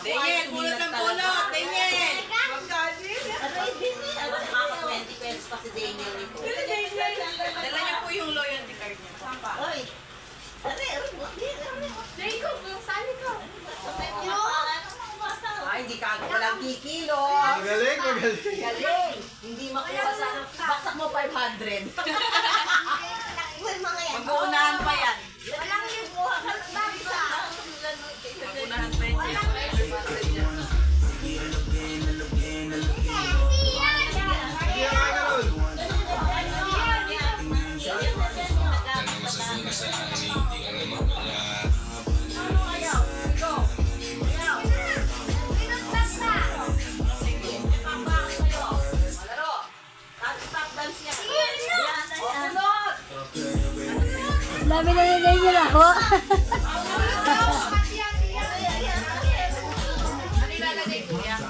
Daniel, pulot ng pulot! Daniel! Makaka 20 pesos pa si Daniel nito. Dala niya po yung loyalty card niya. Oy. Ay, hindi ka walang kikilo. Magaling, magaling. Galing. Hindi makuha sa baksak mo 500. Mag-uunahan pa yan. Walang kuha ka ng baksa. Mag-uunahan pa yan. Hindi ka gano'n. Dami na nila ako. Ano ilalagay ko yan?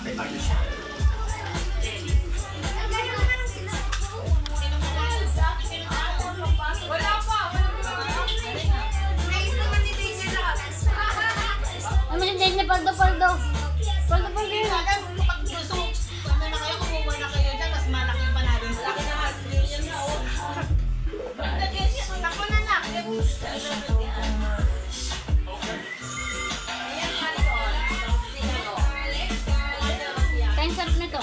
Wala pa! Ano si Daniel? Paldo, paldo. Paldo, paldo yun. Pag gusto, ano na kayo, kumuha na kayo dyan, mas malaki yung panalo. Malaki na nga, yan na, oh. Tako na na. Kain sarap na to.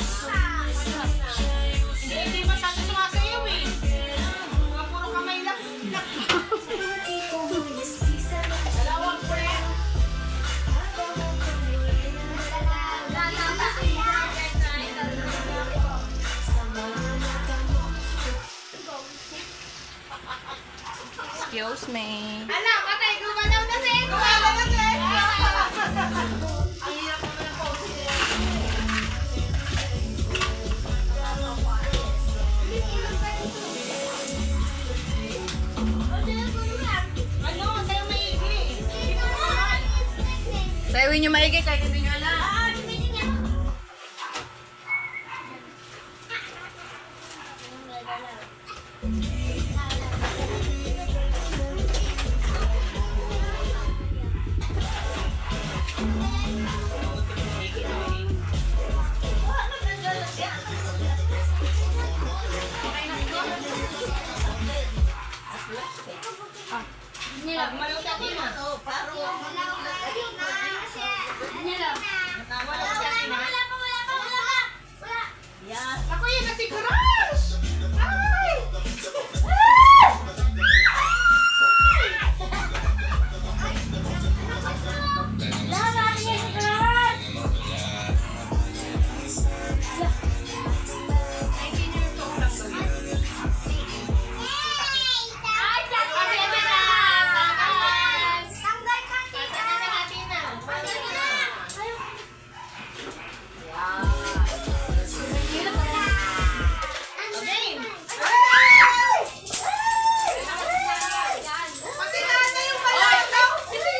Hindi masyado sumasayaw eh. Mga puro kamay lang. Dalawang friend. Excuse me. Ala, patay, gumalaw na si. Gumalaw na si. Ang hirap naman ang pose. Ano, tayo maigi. Sayawin niyo maigi kahit hindi niyo alam. Daniel, Malusap yun ah. Oh, paro. Daniel. Tama lang siya sina. Yan. Ako yun na si Crush! Ay! Lahat niya si Crush.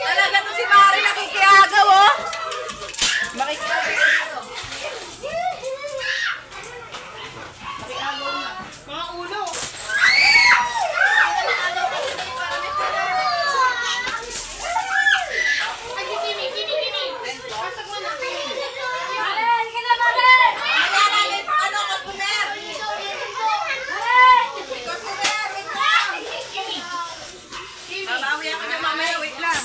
Talaga to si Mari nakikiagaw, oh! Makikiagaw. Mga ulo. Ay, Kimi. Pasok mo na, Kimi. Maren, ka na, Maren. Ano, customer? Customer, wait lang. Babawi ako dyan mamaya, wait lang.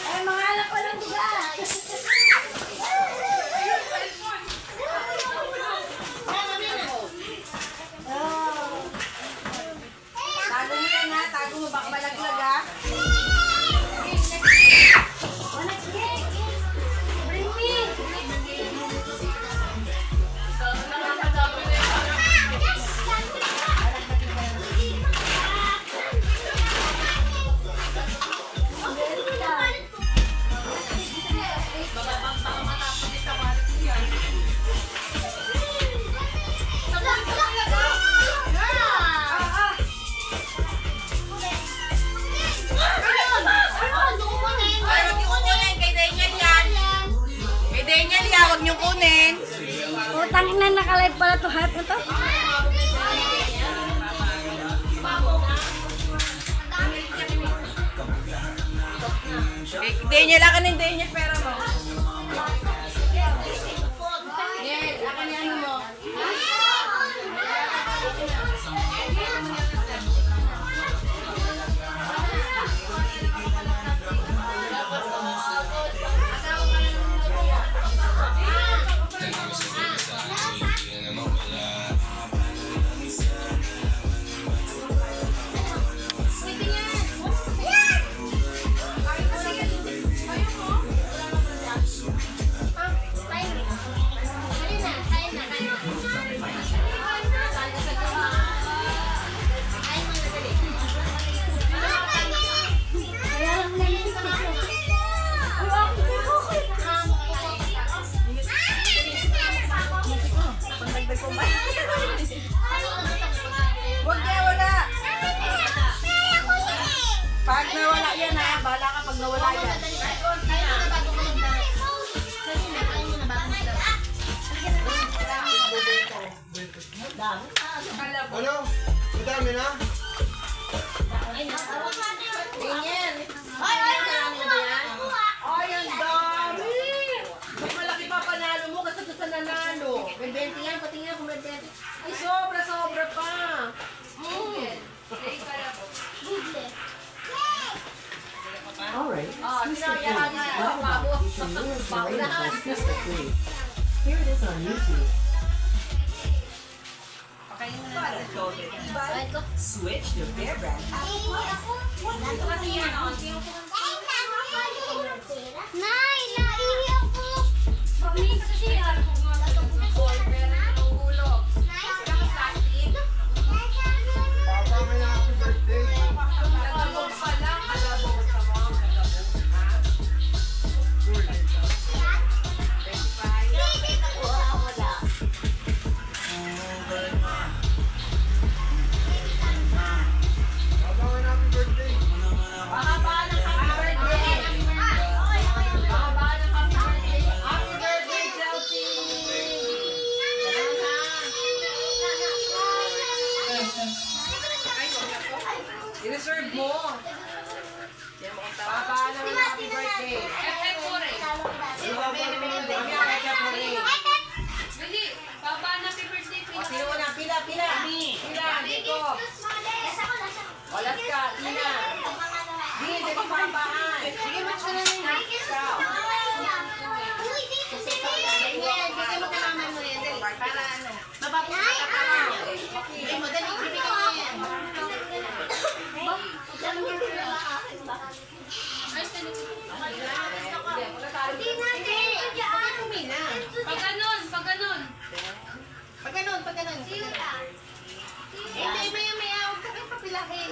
Ay, mga anak ko lang diba? Tago mo yan, ha? Tago mo, baka malaglag, ha? Bring me. Ay, huwag niyo kukunin. Kay Daniel yan. Kay Daniel yan, huwag niyo kunin. Utang na nakalive pala to. Hype na to. Daniel, akin yung Daniel, pera mo. Daniel, akin yung ano mo. Huwag kaya wala. Pag nawala yan ha, bahala ka pag nawala yan. Ano? Madami na? Daniel. Ay, ang dami. Mas malaki pa panalo mo kasi sa nanalo. May 20 yan, pati nga kung may 20. Ay, sobra pa. Alright, Oh, sinayaan niya. Pabo. Pabo lahat. here it is on YouTube. Switch to Bear Brand. Nay, naihi ako. Papa, may na happy birthday. Papa, may na happy birthday. Happy birthday, Chelsea! I-reserve mo. Papa, naman happy birthday. O, sino una? Pila. Pila, dito. Walas ka, Tina. Di ko papaan. Sige, mas na lang. Ikaw. Para ano?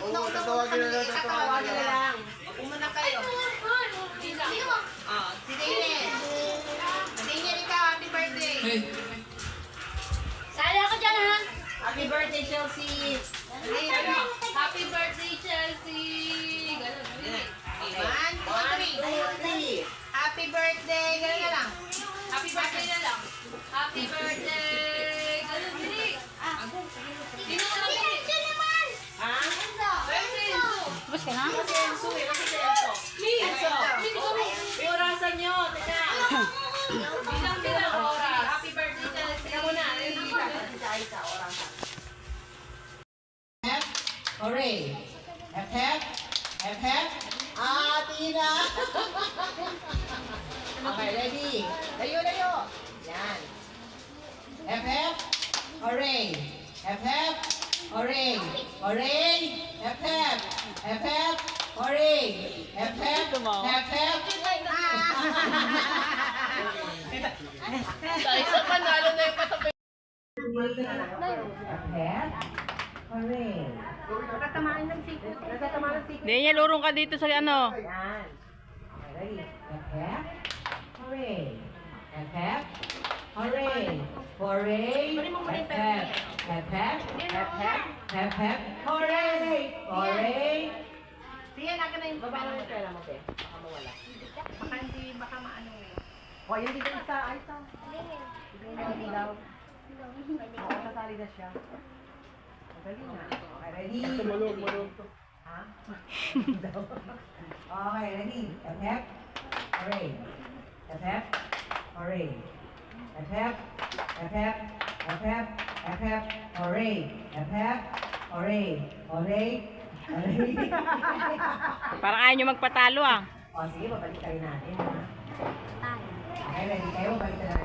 Oo, tatawagin na lang, tatawagin na lang. Umuna kayo. Ah, si Daniel. Daniel, ikaw, happy birthday. Sali ako dyan, ha? Happy birthday, Chelsea. Happy birthday, Chelsea! One, two, three. Happy birthday. Ganun na lang. Happy birthday na lang. Happy birthday! Ganun, dali. Sino ka lang, dali? Ha? Tapos ka na? Kasi Enzo eh. Kasi si Enzo. Enzo. May orasan nyo. Teka. Bilang oras. Happy birthday, Chelsea. Teka muna. Isa, orasan. Hooray! Hep hep! Hep hep! Tina! Okay, ready? Layo. Yan. Hep hep! Hooray! Hep hep! Hooray! Hooray! Hep hep! Hep hep! Hooray! Hep hep! Hep hep! Sa isa panalo na yung patabi. Hep hep! Hooray! Natatamaan ng sikot. Daniel, urong ka dito sa ano. Yan. Okay, ready? Hep hep! Hooray! Hep hep! Hooray! Hooray! Hep hep! Hep hep! Hep hep! Hep hep! Hooray! Hooray! Sige, naka na yung baba na yung pera mo, be. Baka mawala. Baka maano eh. O, yung dito isa. Ay, isa. Hindi daw. Oo, sasali na siya. Magaling na. Okay, ready? Malog to. Ha? Okay, ready? Hep, hep. Hooray. Hep, hep. Hooray. Hep, hep. Hep, hep. Hep, hep. Hep, hep. Hooray. Hep, hep. Hooray. Hooray. Hooray. Parang ayaw nyo magpatalo ah. O, sige, babalik tayo natin, ha? Okay, ready kayo? Babalik tayo